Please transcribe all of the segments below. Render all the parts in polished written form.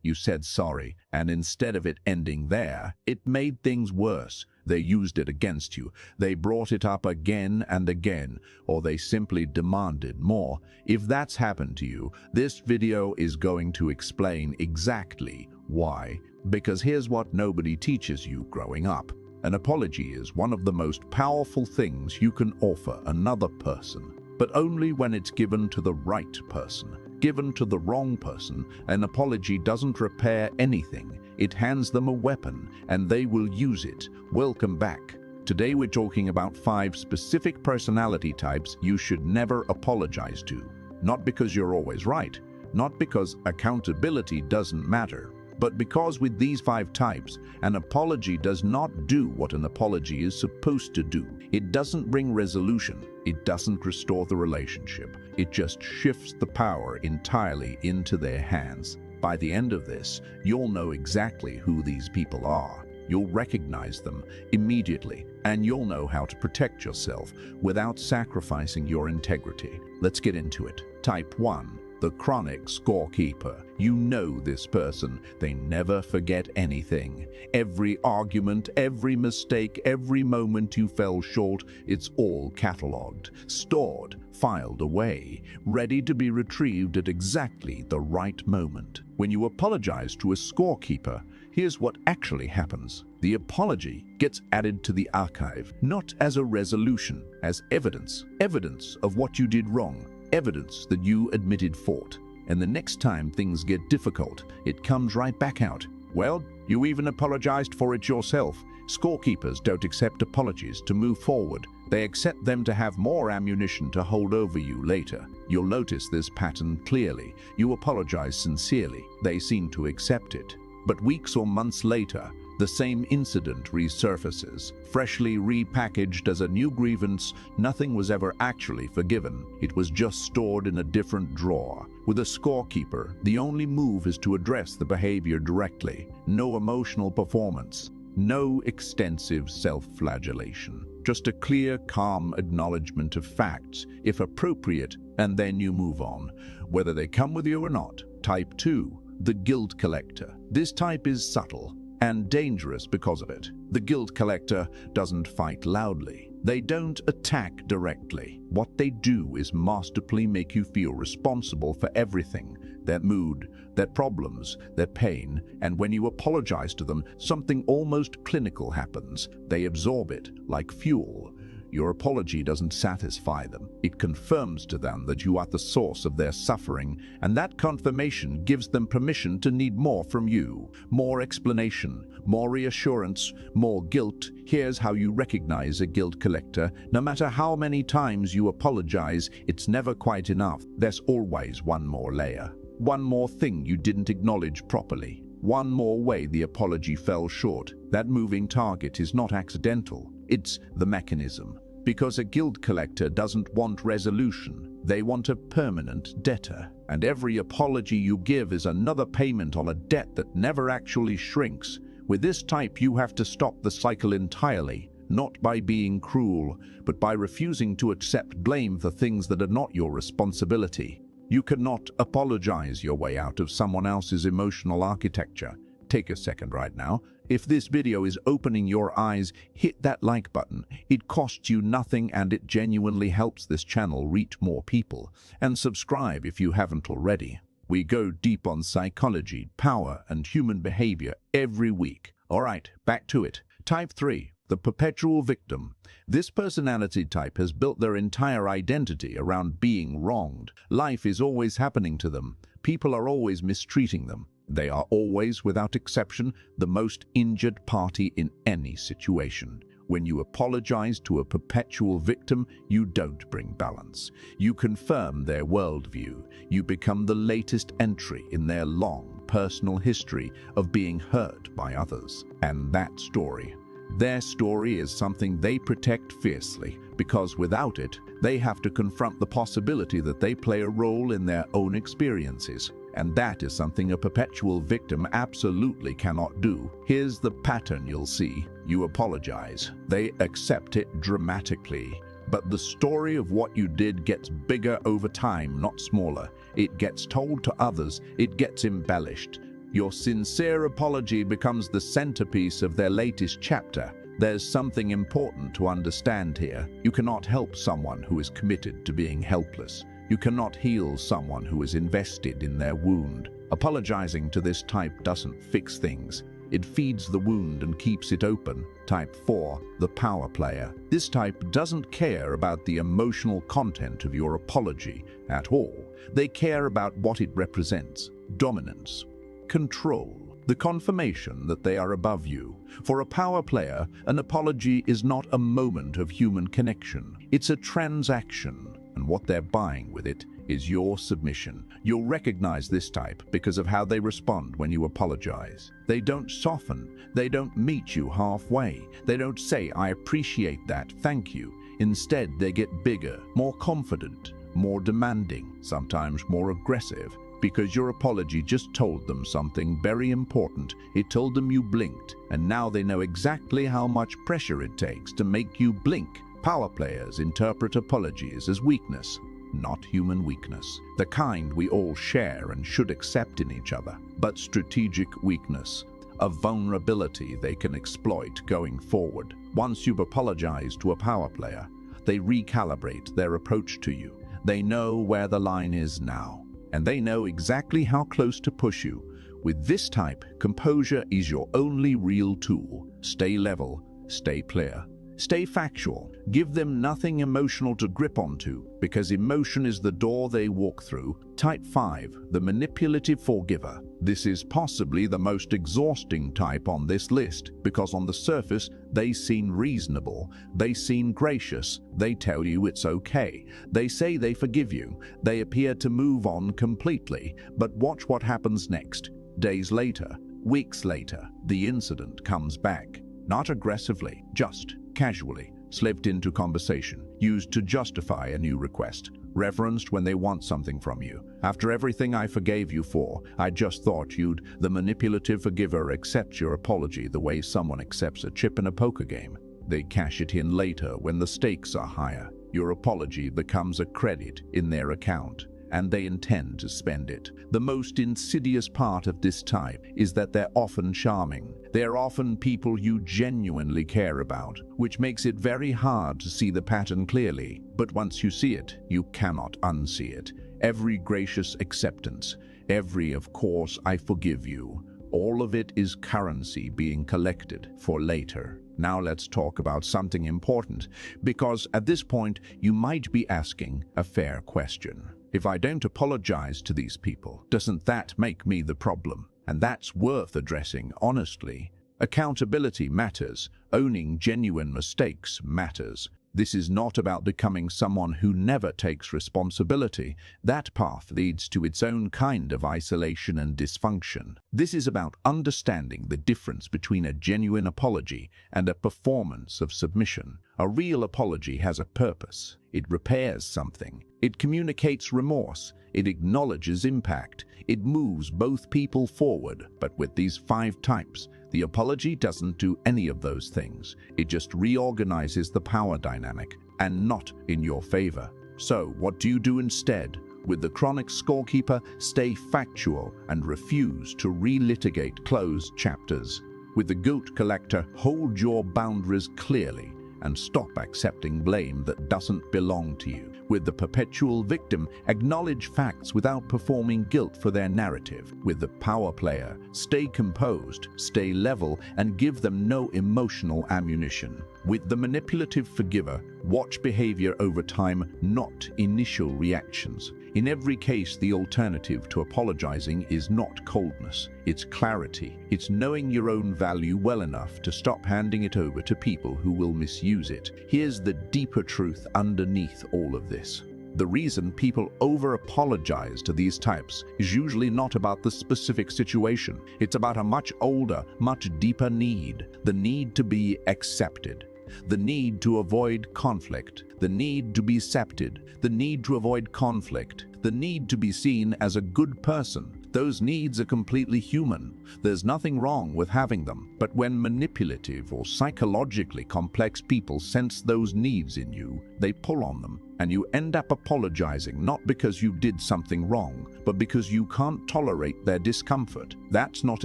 You said sorry, and instead of it ending there, it made things worse. They used it against you. They brought it up again and again, or they simply demanded more. If that's happened to you, this video is going to explain exactly why. Because here's what nobody teaches you growing up. An apology is one of the most powerful things you can offer another person, but only when it's given to the right person. Given to the wrong person, an apology doesn't repair anything. It hands them a weapon, and they will use it. Welcome back. Today we're talking about 5 specific personality types you should never apologize to. Not because you're always right, not because accountability doesn't matter, but because with these 5 types, an apology does not do what an apology is supposed to do. It doesn't bring resolution. It doesn't restore the relationship. It just shifts the power entirely into their hands. By the end of this, you'll know exactly who these people are. You'll recognize them immediately, and you'll know how to protect yourself without sacrificing your integrity. Let's get into it. Type 1. The chronic scorekeeper. You know this person. They never forget anything. Every argument, every mistake, every moment you fell short, it's all catalogued, stored, filed away, ready to be retrieved at exactly the right moment. When you apologize to a scorekeeper, here's what actually happens. The apology gets added to the archive, not as a resolution, as evidence. Evidence of what you did wrong. Evidence that you admitted fault. And the next time things get difficult, it comes right back out. Well, you even apologized for it yourself. Scorekeepers don't accept apologies to move forward. They accept them to have more ammunition to hold over you later. You'll notice this pattern clearly. You apologize sincerely. They seem to accept it. But weeks or months later, the same incident resurfaces, freshly repackaged as a new grievance. Nothing was ever actually forgiven. It was just stored in a different drawer. With a scorekeeper, the only move is to address the behavior directly. No emotional performance. No extensive self-flagellation. Just a clear, calm acknowledgement of facts, if appropriate, and then you move on, whether they come with you or not. Type 2. The guilt collector. This type is subtle and dangerous because of it. The guilt collector doesn't fight loudly. They don't attack directly. What they do is masterfully make you feel responsible for everything, their mood, their problems, their pain, and when you apologize to them, something almost clinical happens. They absorb it like fuel. Your apology doesn't satisfy them. It confirms to them that you are the source of their suffering, and that confirmation gives them permission to need more from you. More explanation, more reassurance, more guilt. Here's how you recognize a guilt collector. No matter how many times you apologize, it's never quite enough. There's always one more layer. One more thing you didn't acknowledge properly. One more way the apology fell short. That moving target is not accidental. It's the mechanism. Because a guilt collector doesn't want resolution. They want a permanent debtor. And every apology you give is another payment on a debt that never actually shrinks. With this type, you have to stop the cycle entirely, not by being cruel, but by refusing to accept blame for things that are not your responsibility. You cannot apologize your way out of someone else's emotional architecture. Take a second right now. If this video is opening your eyes, hit that like button. It costs you nothing and it genuinely helps this channel reach more people. And subscribe if you haven't already. We go deep on psychology, power, and human behavior every week. All right, back to it. Type 3. The perpetual victim. This personality type has built their entire identity around being wronged. Life is always happening to them. People are always mistreating them. They are always, without exception, the most injured party in any situation. When you apologize to a perpetual victim, you don't bring balance. You confirm their worldview. You become the latest entry in their long personal history of being hurt by others. And that story, their story, is something they protect fiercely, because without it, they have to confront the possibility that they play a role in their own experiences. And that is something a perpetual victim absolutely cannot do. Here's the pattern you'll see. You apologize. They accept it dramatically. But the story of what you did gets bigger over time, not smaller. It gets told to others. It gets embellished. Your sincere apology becomes the centerpiece of their latest chapter. There's something important to understand here. You cannot help someone who is committed to being helpless. You cannot heal someone who is invested in their wound. Apologizing to this type doesn't fix things. It feeds the wound and keeps it open. Type 4, the power player. This type doesn't care about the emotional content of your apology at all. They care about what it represents: dominance, control, the confirmation that they are above you. For a power player, an apology is not a moment of human connection. It's a transaction, and what they're buying with it is your submission. You'll recognize this type because of how they respond when you apologize. They don't soften. They don't meet you halfway. They don't say, "I appreciate that, thank you." Instead, they get bigger, more confident, more demanding, sometimes more aggressive, because your apology just told them something very important. It told them you blinked, and now they know exactly how much pressure it takes to make you blink. Power players interpret apologies as weakness, not human weakness, the kind we all share and should accept in each other, but strategic weakness, a vulnerability they can exploit going forward. Once you've apologized to a power player, they recalibrate their approach to you. They know where the line is now, and they know exactly how close to push you. With this type, composure is your only real tool. Stay level, stay clear, stay factual. Give them nothing emotional to grip onto, because emotion is the door they walk through. Type 5, the manipulative forgiver. This is possibly the most exhausting type on this list, because on the surface, they seem reasonable, they seem gracious, they tell you it's okay, they say they forgive you, they appear to move on completely. But watch what happens next. Days later, weeks later, the incident comes back. Not aggressively, just casually, slipped into conversation, used to justify a new request, referenced when they want something from you. "After everything I forgave you for, I just thought you'd." The manipulative forgiver accepts your apology the way someone accepts a chip in a poker game. They cash it in later when the stakes are higher. Your apology becomes a credit in their account, and they intend to spend it. The most insidious part of this type is that they're often charming. They're often people you genuinely care about, which makes it very hard to see the pattern clearly. But once you see it, you cannot unsee it. Every gracious acceptance, every "of course I forgive you," all of it is currency being collected for later. Now let's talk about something important, because at this point you might be asking a fair question. If I don't apologize to these people, doesn't that make me the problem? And that's worth addressing honestly. Accountability matters. Owning genuine mistakes matters. This is not about becoming someone who never takes responsibility. That path leads to its own kind of isolation and dysfunction. This is about understanding the difference between a genuine apology and a performance of submission. A real apology has a purpose. It repairs something. It communicates remorse. It acknowledges impact. It moves both people forward. But with these 5 types, the apology doesn't do any of those things. It just reorganizes the power dynamic, and not in your favor. So, what do you do instead? With the chronic scorekeeper, stay factual and refuse to relitigate closed chapters. With the guilt collector, hold your boundaries clearly and stop accepting blame that doesn't belong to you. With the perpetual victim, acknowledge facts without performing guilt for their narrative. With the power player, stay composed, stay level, and give them no emotional ammunition. With the manipulative forgiver, watch behavior over time, not initial reactions. In every case, the alternative to apologizing is not coldness, it's clarity. It's knowing your own value well enough to stop handing it over to people who will misuse it. Here's the deeper truth underneath all of this. The reason people over-apologize to these types is usually not about the specific situation. It's about a much older, much deeper need. The need to be accepted. The need to avoid conflict. The need to be accepted. The need to avoid conflict. The need to be seen as a good person. Those needs are completely human. There's nothing wrong with having them. But when manipulative or psychologically complex people sense those needs in you, they pull on them, and you end up apologizing not because you did something wrong, but because you can't tolerate their discomfort. That's not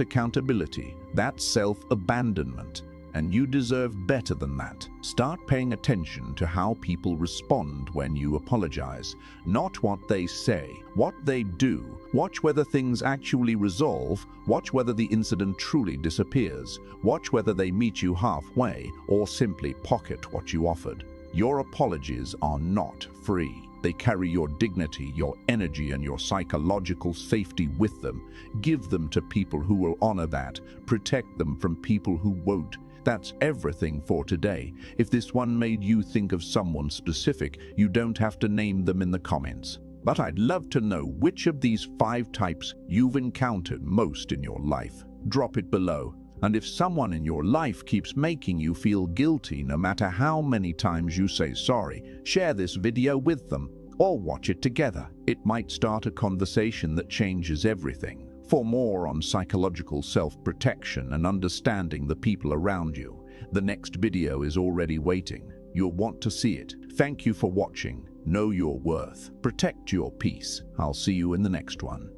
accountability. That's self-abandonment. And you deserve better than that. Start paying attention to how people respond when you apologize. Not what they say, what they do. Watch whether things actually resolve. Watch whether the incident truly disappears. Watch whether they meet you halfway or simply pocket what you offered. Your apologies are not free. They carry your dignity, your energy, and your psychological safety with them. Give them to people who will honor that. Protect them from people who won't. That's everything for today. If this one made you think of someone specific, you don't have to name them in the comments. But I'd love to know which of these 5 types you've encountered most in your life. Drop it below. And if someone in your life keeps making you feel guilty no matter how many times you say sorry, share this video with them or watch it together. It might start a conversation that changes everything. For more on psychological self-protection and understanding the people around you, the next video is already waiting. You'll want to see it. Thank you for watching. Know your worth. Protect your peace. I'll see you in the next one.